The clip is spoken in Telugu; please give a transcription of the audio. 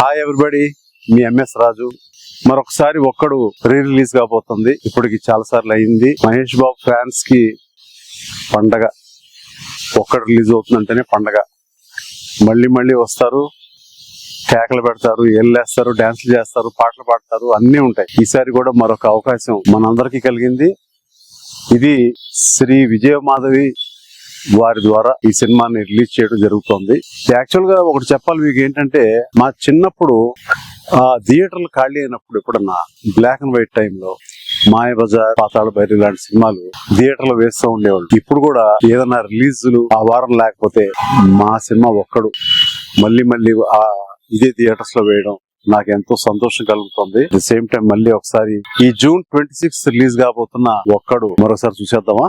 హాయ్ ఎవ్రీబడి, మీ ఎంఎస్ రాజు. మరొకసారి ఒక్కడు రీ రిలీజ్ కాబోతుంది. ఇప్పటికి చాలా సార్లు అయింది. మహేష్ బాబు ఫ్యాన్స్ కి పండగ. ఒక్కడు రిలీజ్ అవుతుందంటేనే పండగ. మళ్ళీ మళ్ళీ వస్తారు, కేకలు పెడతారు, ఏళ్ళేస్తారు, డాన్సులు చేస్తారు, పాటలు పాడతారు, అన్నీ ఉంటాయి. ఈసారి కూడా మరొక అవకాశం మనందరికీ కలిగింది. ఇది శ్రీ విజయమాధవి వారి ద్వారా ఈ సినిమాని రిలీజ్ చేయడం జరుగుతుంది. యాక్చువల్ గా ఒకటి చెప్పాలి మీకు ఏంటంటే, మా చిన్నప్పుడు ఆ థియేటర్లు ఖాళీ అయినప్పుడు ఎప్పుడన్నా బ్లాక్ అండ్ వైట్ టైంలో మాయబజార్, పాతాళ భైరవి లాంటి సినిమాలు థియేటర్లో వేస్తూ ఉండేవాళ్ళు. ఇప్పుడు కూడా ఏదైనా రిలీజులు ఆ వారం లేకపోతే మా సినిమా ఒక్కడు మళ్ళీ మళ్ళీ ఇదే థియేటర్స్ లో వేయడం నాకు ఎంతో సంతోషం కలుగుతుంది. ది సేమ్ టైం మళ్ళీ ఒకసారి ఈ జూన్ 26 రిలీజ్ కాబోతున్న ఒక్కడు మరోసారి చూసేద్దామా.